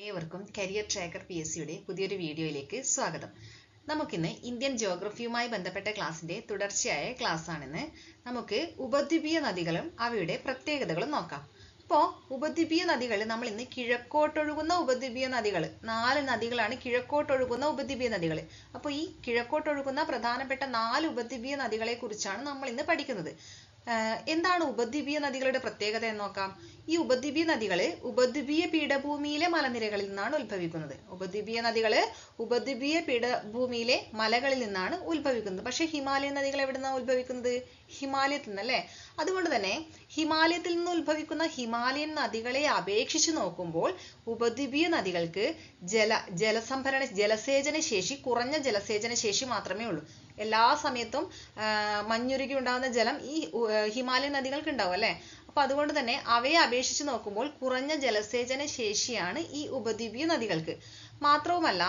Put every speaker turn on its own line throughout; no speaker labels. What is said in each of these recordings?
ഏവർക്കും career tracker PSCയുടെ പുതിയൊരു വീഡിയോയിലേക്ക് സ്വാഗതം. നമുക്കിന്ന് ഇന്ത്യൻ ജിയോഗ്രഫിയുമായി ബന്ധപ്പെട്ട ക്ലാസ്സിന്റെ തുടർച്ചയായ ക്ലാസ് ആണിന്ന്. നമുക്ക് ഉപദ്വീപീയ നദികളും അവയുടെ പ്രത്യേകതകളും നോക്കാം. അപ്പോൾ ഉപദ്വീപീയ നദികൾ നമ്മൾ ഇന്ന് കിഴക്കോട്ടൊഴുകുന്ന ഉപദ്വീപീയ നദികൾ, 4 നദികളാണ് കിഴക്കോട്ടൊഴുകുന്ന ഉപദ്വീപീയ നദികൾ. അപ്പോൾ ഈ കിഴക്കോട്ടൊഴുകുന്ന പ്രധാനപ്പെട്ട 4 ഉപദ്വീപീയ നദികളെ കുറിച്ചാണ് നമ്മൾ ഇന്ന് പഠിക്കുന്നത്. എന്താണ് ഉപദ്വീപീയ നദികളുടെ പ്രത്യേകത എന്ന് നോക്കാം. ഈ ഉപദ്വീപീയ നദികള് ഉപദ്വീപീയ പീഠഭൂമിയിലെ മലനിരകളിൽ നിന്നാണ് ഉത്ഭവിക്കുന്നത്. ഉപദ്വീപീയ നദികള് ഉപദ്വീപീയ പീഠഭൂമിയിലെ മലകളിൽ നിന്നാണ് ഉത്ഭവിക്കുന്നത്. പക്ഷെ ഹിമാലയൻ നദികൾ എവിടെ നിന്നാണ് ഉത്ഭവിക്കുന്നത്? ഹിമാലയത്തിൽ നിന്നല്ലേ. അതുകൊണ്ട് തന്നെ ഹിമാലയത്തിൽ നിന്ന് ഉത്ഭവിക്കുന്ന ഹിമാലയൻ നദികളെ അപേക്ഷിച്ച് നോക്കുമ്പോൾ ഉപദ്വീപീയ നദികൾക്ക് ജലസേചന ശേഷി, കുറഞ്ഞ ജലസേചന ശേഷി മാത്രമേ ഉള്ളൂ. എല്ലാ സമയത്തും മഞ്ഞുരുകി ഉണ്ടാകുന്ന ജലം ഈ ഹിമാലയൻ നദികൾക്ക് ഉണ്ടാവും അല്ലെ. അപ്പൊ അതുകൊണ്ട് തന്നെ അവയെ അപേക്ഷിച്ച് നോക്കുമ്പോൾ കുറഞ്ഞ ജലസേചന ശേഷിയാണ് ഈ ഉപദ്വീപീയ നദികൾക്ക്. മാത്രവുമല്ല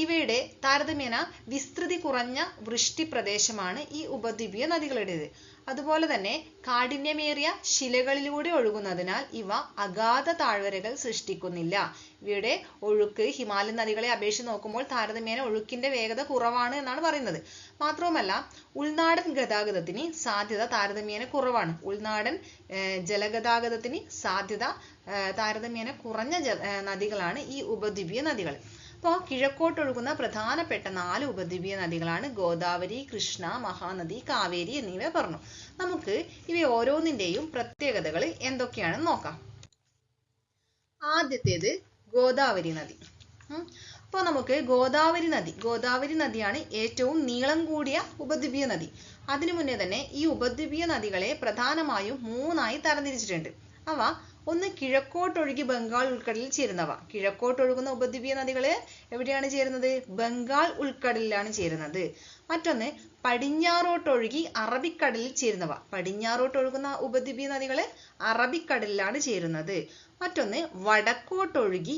ഇവയുടെ താരതമ്യേന വിസ്തൃതി കുറഞ്ഞ വൃഷ്ടി പ്രദേശമാണ് ഈ ഉപദ്വീപീയ നദികളുടേത്. അതുപോലെ തന്നെ കാഠിന്യമേറിയ ശിലകളിലൂടെ ഒഴുകുന്നതിനാൽ ഇവ അഗാധ താഴ്വരകൾ സൃഷ്ടിക്കുന്നില്ല. ഇവയുടെ ഒഴുക്ക് ഹിമാലയൻ നദികളെ അപേക്ഷിച്ച് നോക്കുമ്പോൾ താരതമ്യേന ഒഴുക്കിന്റെ വേഗത കുറവാണ് എന്നാണ് പറയുന്നത്. മാത്രവുമല്ല ഉൾനാടൻ ഗതാഗതത്തിന് സാധ്യത താരതമ്യേന കുറവാണ്. ഉൾനാടൻ ജലഗതാഗതത്തിന് സാധ്യത താരതമ്യേന കുറഞ്ഞ നദികളാണ് ഈ ഉപദ്വീപീയ നദികൾ. അപ്പോൾ കിഴക്കോട്ടൊഴുകുന്ന പ്രധാനപ്പെട്ട 4 ഉപദ്വീപീയ നദികളാണ് ഗോദാവരി, കൃഷ്ണ, മഹാനദി, കാവേരി എന്നിവ പറഞ്ഞു. നമുക്ക് ഇവ ഓരോന്നിന്റെയും പ്രത്യേകതകൾ എന്തൊക്കെയാണെന്ന് നോക്കാം. ആദ്യത്തേത് ഗോദാവരി നദി. അപ്പോൾ നമുക്ക് ഗോദാവരി നദിയാണ് ഏറ്റവും നീളം കൂടിയ ഉപദ്വീപീയ നദി. അതിനു മുന്നേ തന്നെ ഈ ഉപദ്വീപീയ നദികളെ പ്രധാനമായും 3ആയി തരംതിരിച്ചിട്ടുണ്ട്. അവ ഒന്ന് കിഴക്കോട്ടൊഴുകി ബംഗാൾ ഉൾക്കടലിൽ ചേരുന്നവ. കിഴക്കോട്ടൊഴുകുന്ന ഉപദ്വീപീയ നദികള് എവിടെയാണ് ചേരുന്നത്? ബംഗാൾ ഉൾക്കടലിലാണ് ചേരുന്നത്. മറ്റൊന്ന് പടിഞ്ഞാറോട്ടൊഴുകി അറബിക്കടലിൽ ചേരുന്നവ. പടിഞ്ഞാറോട്ടൊഴുകുന്ന ഉപദ്വീപീയ നദികള് അറബിക്കടലിലാണ് ചേരുന്നത്. മറ്റൊന്ന് വടക്കോട്ടൊഴുകി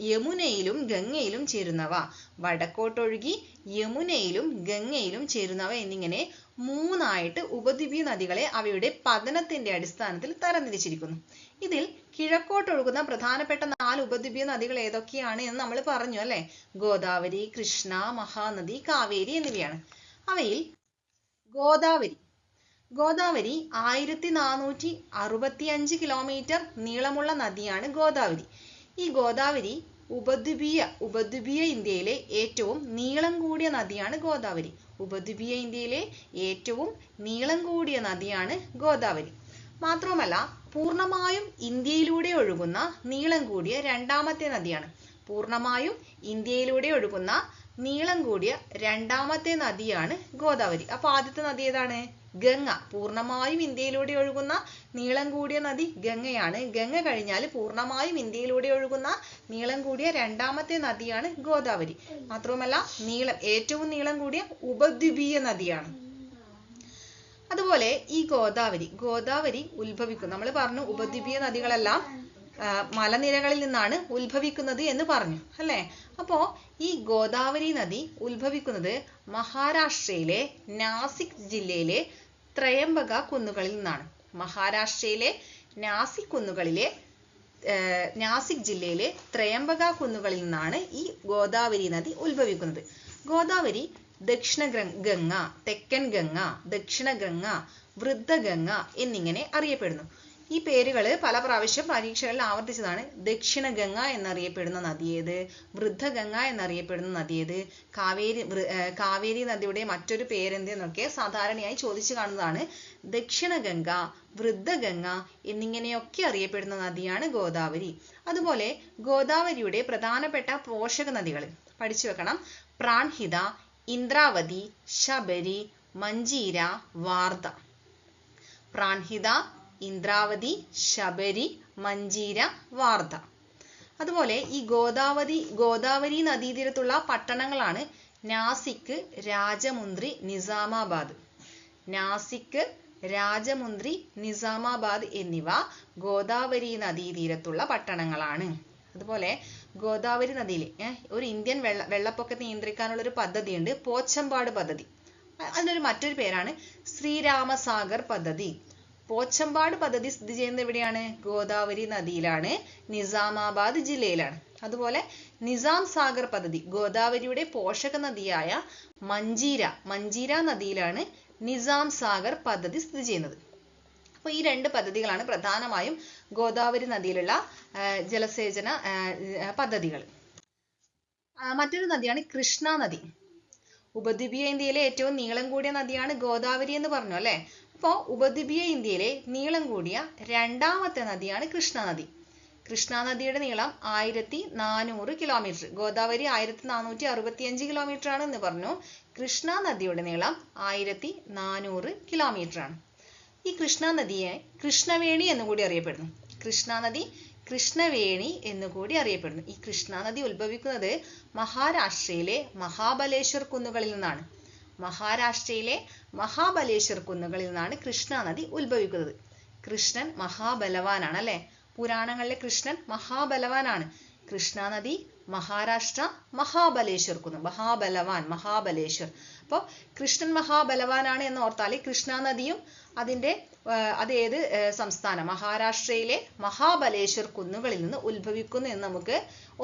യമുനയിലും ഗംഗയിലും ചേരുന്നവ. വടക്കോട്ടൊഴുകി യമുനയിലും ഗംഗയിലും ചേരുന്നവ എന്നിങ്ങനെ 3ആയിട്ട് ഉപദ്വീപീയ നദികളെ അവയുടെ പതനത്തിന്റെ അടിസ്ഥാനത്തിൽ തരംതിരിച്ചിരിക്കുന്നു. ഇതിൽ കിഴക്കോട്ടൊഴുകുന്ന പ്രധാനപ്പെട്ട 4 ഉപദ്വീപീയ നദികൾ ഏതൊക്കെയാണ് എന്ന് നമ്മൾ പറഞ്ഞു അല്ലെ. ഗോദാവരി, കൃഷ്ണ, മഹാനദി, കാവേരി എന്നിവയാണ്. അവയിൽ ഗോദാവരി 1465 കിലോമീറ്റർ നീളമുള്ള നദിയാണ് ഗോദാവരി. ഈ ഗോദാവരി ഉപദ്വീപീയ ഇന്ത്യയിലെ ഏറ്റവും നീളം കൂടിയ നദിയാണ് ഗോദാവരി. ഉപദ്വീപീയ ഇന്ത്യയിലെ ഏറ്റവും നീളം കൂടിയ നദിയാണ് ഗോദാവരി. മാത്രവുമല്ല പൂർണ്ണമായും ഇന്ത്യയിലൂടെ ഒഴുകുന്ന നീളം കൂടിയ രണ്ടാമത്തെ നദിയാണ്. പൂർണ്ണമായും ഇന്ത്യയിലൂടെ ഒഴുകുന്ന നീളം കൂടിയ രണ്ടാമത്തെ നദിയാണ് ഗോദാവരി. അപ്പൊ ആദ്യത്തെ നദി ഏതാണ്? ഗംഗ. പൂർണ്ണമായും ഇന്ത്യയിലൂടെ ഒഴുകുന്ന നീളം കൂടിയ നദി ഗംഗയാണ്. ഗംഗ കഴിഞ്ഞാൽ പൂർണ്ണമായും ഇന്ത്യയിലൂടെ ഒഴുകുന്ന നീളം കൂടിയ രണ്ടാമത്തെ നദിയാണ് ഗോദാവരി. മാത്രവുമല്ല ഏറ്റവും നീളം കൂടിയ ഉപദ്വീപീയ നദിയാണ്. അതുപോലെ ഈ ഗോദാവരി ഉത്ഭവിക്കും. നമ്മൾ പറഞ്ഞു ഉപദ്വീപീയ നദികളെല്ലാം മലനിരകളിൽ നിന്നാണ് ഉത്ഭവിക്കുന്നത് എന്ന് പറഞ്ഞു അല്ലെ. അപ്പോ ഈ ഗോദാവരി നദി ഉത്ഭവിക്കുന്നത് മഹാരാഷ്ട്രയിലെ നാസിക് ജില്ലയിലെ ത്രയംബക കുന്നുകളിൽ നിന്നാണ്. മഹാരാഷ്ട്രയിലെ നാസിക് ജില്ലയിലെ ത്രയംബക കുന്നുകളിൽ നിന്നാണ് ഈ ഗോദാവരി നദി ഉത്ഭവിക്കുന്നത്. ഗോദാവരി ദക്ഷിണ ഗംഗ, തെക്കൻ ഗംഗ, ദക്ഷിണ ഗംഗ, വൃദ്ധഗംഗ എന്നിങ്ങനെ അറിയപ്പെടുന്നു. ഈ പേരുകൾ പല പ്രാവശ്യം പരീക്ഷകളിൽ ആവർത്തിച്ചതാണ്. ദക്ഷിണ ഗംഗ എന്നറിയപ്പെടുന്ന നദിയേത്? വൃദ്ധഗംഗ എന്നറിയപ്പെടുന്ന നദിയേത്? കാവേരി നദിയുടെ മറ്റൊരു പേരെന്തെന്നൊക്കെ സാധാരണയായി ചോദിച്ചു കാണുന്നതാണ്. ദക്ഷിണ ഗംഗ, വൃദ്ധഗംഗ എന്നിങ്ങനെയൊക്കെ അറിയപ്പെടുന്ന നദിയാണ് ഗോദാവരി. അതുപോലെ ഗോദാവരിയുടെ പ്രധാനപ്പെട്ട പോഷക നദികൾ പഠിച്ചു വെക്കണം. പ്രാൺഹിത, ഇന്ദ്രാവതി, ശബരി, മഞ്ജീര, വാർധ. പ്രാൺഹിത, ഇന്ദ്രാവതി, ശബരി, മഞ്ജീര, വാർധ. അതുപോലെ ഈ ഗോദാവരി നദീതീരത്തുള്ള പട്ടണങ്ങളാണ് നാസിക്, രാജമുന്ദ്രി, നിസാമാബാദ്. നാസിക്, രാജമുന്ദ്രി, നിസാമാബാദ് എന്നിവ ഗോദാവരി നദീതീരത്തുള്ള പട്ടണങ്ങളാണ്. അതുപോലെ ഗോദാവരി നദിയിൽ ഒരു ഇന്ത്യൻ വെള്ളപ്പൊക്കത്തെ നിയന്ത്രിക്കാനുള്ള ഒരു പദ്ധതിയുണ്ട്, പോച്ചമ്പാട് പദ്ധതി. അതിനൊരു മറ്റൊരു പേരാണ് ശ്രീരാമസാഗർ പദ്ധതി. പോച്ചമ്പാട് പദ്ധതി സ്ഥിതി ചെയ്യുന്നത് എവിടെയാണ്? ഗോദാവരി നദിയിലാണ്, നിസാമാബാദ് ജില്ലയിലാണ്. അതുപോലെ നിസാം സാഗർ പദ്ധതി ഗോദാവരിയുടെ പോഷക നദിയായ മഞ്ചീര നദിയിലാണ് നിസാം സാഗർ പദ്ധതി സ്ഥിതി ചെയ്യുന്നത്. അപ്പോൾ ഈ രണ്ട് പദ്ധതികളാണ് പ്രധാനമായും ഗോദാവരി നദിയിലുള്ള ജലസേചന പദ്ധതികൾ. മറ്റൊരു നദിയാണ് കൃഷ്ണ നദി. ഉപദ്വീപീയ ഇന്ത്യയിലെ ഏറ്റവും നീളം കൂടിയ നദിയാണ് ഗോദാവരി എന്ന് പറഞ്ഞു അല്ലെ. അപ്പോൾ ഉപദ്വീപീയ ഇന്ത്യയിലെ നീളം കൂടിയ രണ്ടാമത്തെ നദിയാണ് കൃഷ്ണ നദി. കൃഷ്ണ നദിയുടെ നീളം 1400 കിലോമീറ്റർ. ഗോദാവരി 1465 കിലോമീറ്റർ ആണ് എന്ന് പറഞ്ഞു. കൃഷ്ണ നദിയുടെ നീളം 1400 കിലോമീറ്റർ ആണ്. ഈ കൃഷ്ണ നദിയെ കൃഷ്ണവേണി എന്നുകൂടി അറിയപ്പെടുന്നു. കൃഷ്ണ നദി കൃഷ്ണവേണി എന്നുകൂടി അറിയപ്പെടുന്നു. ഈ കൃഷ്ണ നദി ഉത്ഭവിക്കുന്നത് മഹാരാഷ്ട്രയിലെ മഹാബലേശ്വർ കുന്നുകളിൽ നിന്നാണ്. മഹാരാഷ്ട്രയിലെ മഹാബലേശ്വർ കുന്നുകളിൽ നിന്നാണ് കൃഷ്ണ നദി ഉത്ഭവിക്കുന്നത്. കൃഷ്ണൻ മഹാബലവാനാണ് അല്ലെ. പുരാണങ്ങളിലെ കൃഷ്ണൻ മഹാബലവാനാണ്. കൃഷ്ണ നദി മഹാരാഷ്ട്ര മഹാബലേശ്വർ കുന്ന്. മഹാബലവാൻ, മഹാബലേശ്വർ. അപ്പോൾ കൃഷ്ണൻ മഹാബലവാനാണ് എന്ന് ഓർത്താൽ കൃഷ്ണ നദിയും അത് ഏത് സംസ്ഥാനം? മഹാരാഷ്ട്രയിലെ മഹാബലേശ്വർ കുന്നുകളിൽ നിന്ന് ഉത്ഭവിക്കുന്നു എന്ന് നമുക്ക്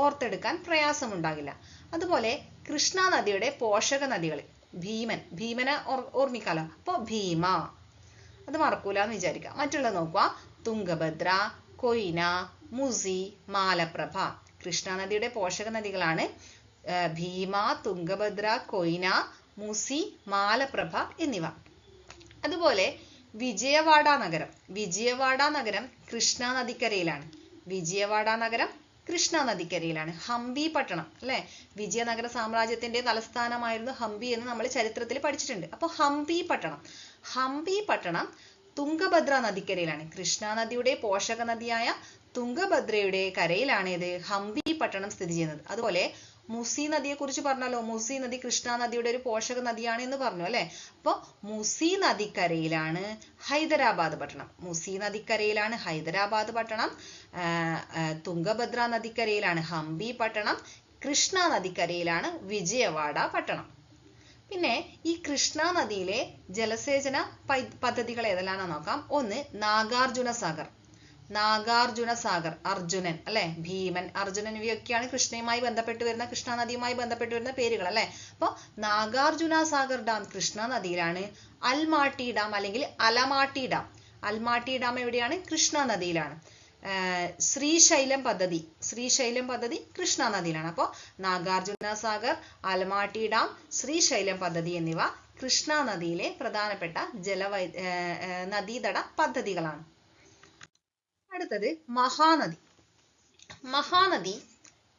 ഓർത്തെടുക്കാൻ പ്രയാസമുണ്ടാകില്ല. അതുപോലെ കൃഷ്ണ നദിയുടെ പോഷക നദികൾ ഭീമനെ ഓർമ്മിക്കാലോ. അപ്പോൾ ഭീമ, അത് മറക്കൂല എന്ന് വിചാരിക്കാം. മറ്റുള്ളത് നോക്കുക. തുംഗഭദ്ര, കൊയ്ന, മുസി, മാലപ്രഭ. കൃഷ്ണ നദിയുടെ പോഷക നദികളാണ് ഭീമ, തുംഗഭദ്ര, കൊയ്ന, മുസി, മാലപ്രഭ എന്നിവ. അതുപോലെ വിജയവാഡ നഗരം കൃഷ്ണ നദിക്കരയിലാണ്. ഹംപി പട്ടണം അല്ലെ. വിജയനഗര സാമ്രാജ്യത്തിന്റെ തലസ്ഥാനമായിരുന്നു ഹംപി എന്ന് നമ്മൾ ചരിത്രത്തിൽ പഠിച്ചിട്ടുണ്ട്. അപ്പോൾ ഹംപി പട്ടണം തുംഗഭദ്ര നദിക്കരയിലാണ്. കൃഷ്ണ നദിയുടെ പോഷക നദിയായ തുംഗഭദ്രയുടെ കരയിലാണ് ഇത് ഹംപി പട്ടണം സ്ഥിതി ചെയ്യുന്നത്. അതുപോലെ മുസി നദിയെ കുറിച്ച് പറഞ്ഞല്ലോ. മുസി നദി കൃഷ്ണ നദിയുടെ ഒരു പോഷക നദിയാണ് എന്ന് പറഞ്ഞു അല്ലെ. അപ്പോൾ മുസി നദിക്കരയിലാണ് ഹൈദരാബാദ് പട്ടണം. തുംഗഭദ്ര നദിക്കരയിലാണ് ഹംപി പട്ടണം. കൃഷ്ണ നദിക്കരയിലാണ് വിജയവാഡ പട്ടണം. പിന്നെ ഈ കൃഷ്ണ നദിയിലെ ജലസേചന പദ്ധതികൾ ഏതെല്ലാണെന്ന് നോക്കാം. ഒന്ന് നാഗാർജുന സാഗർ, അർജുനൻ അല്ലെ, ഭീമൻ, അർജുനൻ ഇവയൊക്കെയാണ് കൃഷ്ണ നദിയുമായി ബന്ധപ്പെട്ട് വരുന്ന പേരുകൾ അല്ലെ. അപ്പോൾ നാഗാർജുന സാഗർ ഡാം കൃഷ്ണ നദിയിലാണ്. അൽമാട്ടി ഡാം അല്ലെങ്കിൽ അലമാട്ടി ഡാം എവിടെയാണ്? കൃഷ്ണ നദിയിലാണ്. ശ്രീശൈലം പദ്ധതി കൃഷ്ണ നദിയിലാണ്. അപ്പോൾ നാഗാർജുന സാഗർ, അലമാട്ടി ഡാം, ശ്രീശൈലം പദ്ധതി എന്നിവ കൃഷ്ണ നദിയിലെ പ്രധാനപ്പെട്ട നദീതട പദ്ധതികളാണ്. അടുത്തത് മഹാനദി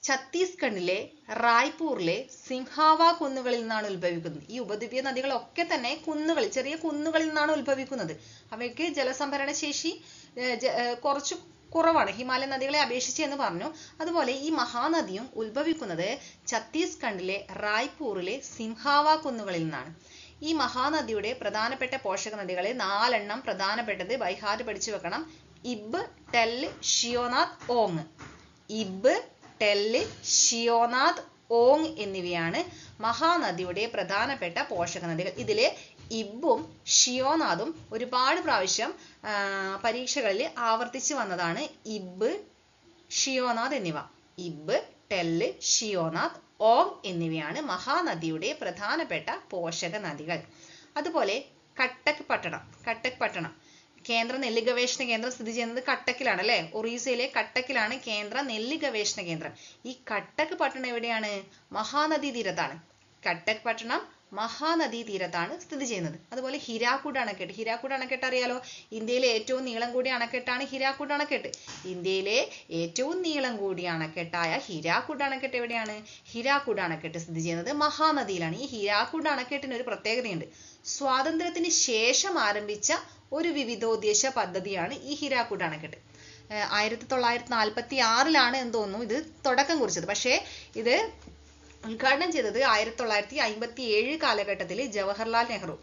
ഛത്തീസ്ഗഡിലെ റായ്പൂരിലെ സിംഹാവ കുന്നുകളിൽ നിന്നാണ് ഉത്ഭവിക്കുന്നത്. ഈ ഉപദ്വീപീയ നദികളൊക്കെ തന്നെ ചെറിയ കുന്നുകളിൽ നിന്നാണ് ഉത്ഭവിക്കുന്നത്. അവയ്ക്ക് ജലസംഭരണ ശേഷി കുറച്ച് കുറവാണ് ഹിമാലയൻ നദികളെ അപേക്ഷിച്ച് എന്ന് പറഞ്ഞു. അതുപോലെ ഈ മഹാനദിയും ഉത്ഭവിക്കുന്നത് ഛത്തീസ്ഗഡിലെ റായ്പൂരിലെ സിംഹാവ കുന്നുകളിൽ നിന്നാണ്. ഈ മഹാനദിയുടെ പ്രധാനപ്പെട്ട പോഷക നദികളെ 4 എണ്ണം പ്രധാനപ്പെട്ടത് ബൈഹാർട്ട് പഠിച്ചു വെക്കണം. ഇബ്, ടെല്ല്, ഷിയോനാഥ്, ഓങ് എന്നിവയാണ് മഹാനദിയുടെ പ്രധാനപ്പെട്ട പോഷക നദികൾ. ഇതിലെ ഇബും ഷിയോനാഥും ഒരുപാട് പ്രാവശ്യം പരീക്ഷകളിൽ ആവർത്തിച്ചു വന്നതാണ്. ഇബ്, ഷിയോനാഥ് എന്നിവ. ഇബ്, ടെല്ല്, ഷിയോനാഥ്, ഓങ് എന്നിവയാണ് മഹാനദിയുടെ പ്രധാനപ്പെട്ട പോഷക നദികൾ. അതുപോലെ കട്ടക് പട്ടണം കേന്ദ്ര നെല്ല് ഗവേഷണ കേന്ദ്രം സ്ഥിതി ചെയ്യുന്നത് കട്ടക്കിലാണ് അല്ലെ. ഒറീസയിലെ കട്ടക്കിലാണ് കേന്ദ്ര നെല്ല് ഗവേഷണ കേന്ദ്രം. ഈ കട്ടക് പട്ടണം എവിടെയാണ്? മഹാനദി തീരത്താണ്. കട്ടക് പട്ടണം മഹാനദി തീരത്താണ് സ്ഥിതി ചെയ്യുന്നത്. അതുപോലെ ഹിരാക്കുഡ് അണക്കെട്ട് അറിയാലോ. ഇന്ത്യയിലെ ഏറ്റവും നീളം കൂടിയ അണക്കെട്ടാണ് ഹിരാക്കുഡ് അണക്കെട്ട്. ഇന്ത്യയിലെ ഏറ്റവും നീളം കൂടിയ അണക്കെട്ടായ ഹിരാക്കുഡ് അണക്കെട്ട് എവിടെയാണ്? ഹിരാക്കുഡ് അണക്കെട്ട് സ്ഥിതി ചെയ്യുന്നത് മഹാനദിയിലാണ്. ഈ ഹിരാക്കുഡ് അണക്കെട്ടിന് ഒരു പ്രത്യേകതയുണ്ട്. സ്വാതന്ത്ര്യത്തിന് ശേഷം ആരംഭിച്ച ഒരു വിവിധോദ്ദേശ പദ്ധതിയാണ് ഈ ഹിരാക്കുഡ് അണക്കെട്ട്. 1946 എന്ന് തോന്നുന്നു ഇത് തുടക്കം കുറിച്ചത്. പക്ഷേ ഇത് ഉദ്ഘാടനം ചെയ്തത് 1957 കാലഘട്ടത്തിൽ ജവഹർലാൽ നെഹ്റു,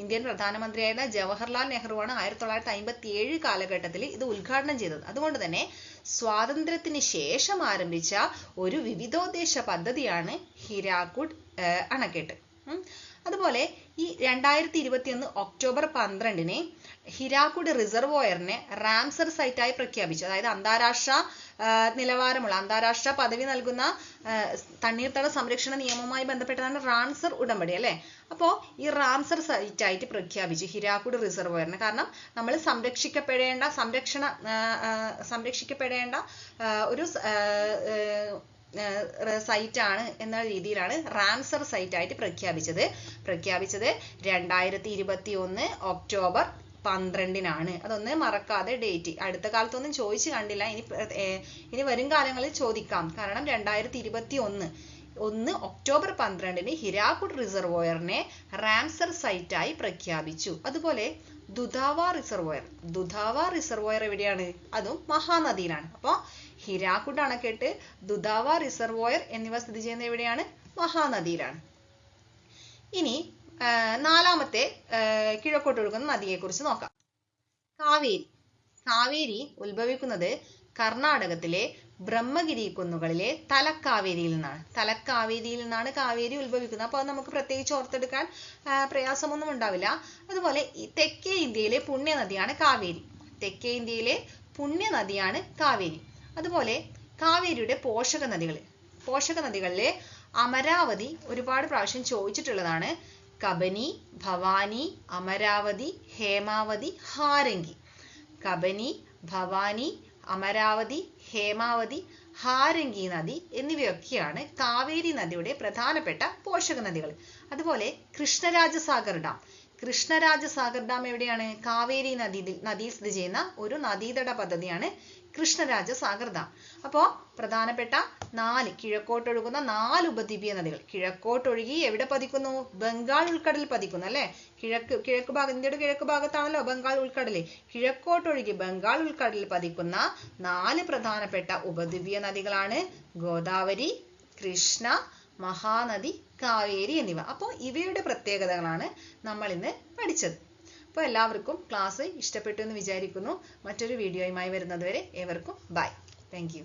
ഇന്ത്യൻ പ്രധാനമന്ത്രിയായിരുന്ന ജവഹർലാൽ നെഹ്റുവാണ് 1957 കാലഘട്ടത്തിൽ ഇത് ഉദ്ഘാടനം ചെയ്തത്. അതുകൊണ്ട് തന്നെ സ്വാതന്ത്ര്യത്തിന് ശേഷം ആരംഭിച്ച ഒരു വിവിധോദ്ദേശ പദ്ധതിയാണ് ഹിരാക്കുഡ് അണക്കെട്ട്. അതുപോലെ ഈ 2021 ഒക്ടോബർ 12 ഹിരാക്കുഡ് റിസർവോയറിനെ റാംസർ സൈറ്റായി പ്രഖ്യാപിച്ചു. അതായത് അന്താരാഷ്ട്ര നിലവാരമുള്ള അന്താരാഷ്ട്ര പദവി നൽകുന്ന തണ്ണീർത്തട സംരക്ഷണ നിയമവുമായി ബന്ധപ്പെട്ടതാണ് റാംസർ ഉടമ്പടി അല്ലെ. അപ്പോൾ ഈ റാംസർ സൈറ്റായിട്ട് പ്രഖ്യാപിച്ചു ഹിരാക്കുഡ് റിസർവോയറിനെ. കാരണം നമ്മൾ സംരക്ഷിക്കപ്പെടേണ്ട ഒരു സൈറ്റാണ് എന്ന രീതിയിലാണ് റാംസർ സൈറ്റായിട്ട് പ്രഖ്യാപിച്ചത് 2021 ഒക്ടോബർ 12-നാണ്. അതൊന്ന് മറക്കാതെ ഡേറ്റ്. അടുത്ത കാലത്തൊന്നും ചോദിച്ചു കണ്ടില്ല, ഇനി വരും കാലങ്ങളിൽ ചോദിക്കാം. കാരണം 2021 ഒക്ടോബർ 12-ന് ഹിരാക്കുഡ് റിസർവോയറിനെ റാംസർ സൈറ്റായി പ്രഖ്യാപിച്ചു. അതുപോലെ ദുധാവ റിസർവോയർ എവിടെയാണ്? അതും മഹാനദിയിലാണ്. അപ്പോൾ ഹിരാക്കുഡ് അണക്കെട്ട്, ദുധാവ റിസർവോയർ എന്നിവ സ്ഥിതി ചെയ്യുന്നത് എവിടെയാണ്? മഹാനദിയിലാണ്. ഇനി നാലാമത്തെ കിഴക്കോട്ടൊഴുകുന്ന നദിയെക്കുറിച്ച് നോക്കാം. കാവേരി ഉത്ഭവിക്കുന്നത് കർണാടകത്തിലെ ബ്രഹ്മഗിരി കുന്നുകളിലെ തലക്കാവേരിയിൽ നിന്നാണ് കാവേരി ഉത്ഭവിക്കുന്നത്. അപ്പോൾ അത് നമുക്ക് പ്രത്യേകിച്ച് ഓർത്തെടുക്കാൻ പ്രയാസമൊന്നും ഉണ്ടാവില്ല. അതുപോലെ തെക്കേ ഇന്ത്യയിലെ പുണ്യനദിയാണ് കാവേരി. അതുപോലെ കാവേരിയുടെ പോഷക നദികളിലെ അമരാവതി ഒരുപാട് പ്രാവശ്യം ചോദിച്ചിട്ടുള്ളതാണ്. കബനി, ഭവാനി, അമരാവതി, ഹേമാവതി, ഹാരംഗി. കബനി, ഭവാനി, അമരാവതി, ഹേമാവതി, ഹാരംഗി നദി എന്നിവയൊക്കെയാണ് കാവേരി നദിയുടെ പ്രധാനപ്പെട്ട പോഷക നദികൾ. അതുപോലെ കൃഷ്ണരാജസാഗർ ഡാം എവിടെയാണ്? കാവേരി നദിയിൽ സ്ഥിതി ചെയ്യുന്ന ഒരു നദീതട പദ്ധതിയാണ് കൃഷ്ണരാജസാഗർ ഡാം. അപ്പോൾ പ്രധാനപ്പെട്ട കിഴക്കോട്ടൊഴുകുന്ന 4 ഉപദ്വീപീയ നദികൾ. കിഴക്കോട്ടൊഴുകി എവിടെ പതിക്കുന്നു? ബംഗാൾ ഉൾക്കടലിൽ പതിക്കുന്നു അല്ലെ. കിഴക്ക് ഭാഗം, ഇന്ത്യയുടെ കിഴക്ക് ഭാഗത്താണല്ലോ ബംഗാൾ ഉൾക്കടൽ. കിഴക്കോട്ടൊഴുകി ബംഗാൾ ഉൾക്കടലിൽ പതിക്കുന്ന 4 പ്രധാനപ്പെട്ട ഉപദ്വീപീയ നദികളാണ് ഗോദാവരി, കൃഷ്ണ, മഹാനദി, കാവേരി എന്നിവ. അപ്പോൾ ഇവയുടെ പ്രത്യേകതകളാണ് നമ്മൾ ഇന്ന് പഠിച്ചത്. അപ്പോൾ എല്ലാവർക്കും ക്ലാസ് ഇഷ്ടപ്പെട്ടു എന്ന് വിചാരിക്കുന്നു. മറ്റൊരു വീഡിയോയുമായി വരുന്നതുവരെ ഏവർക്കും ബൈ. Thank you.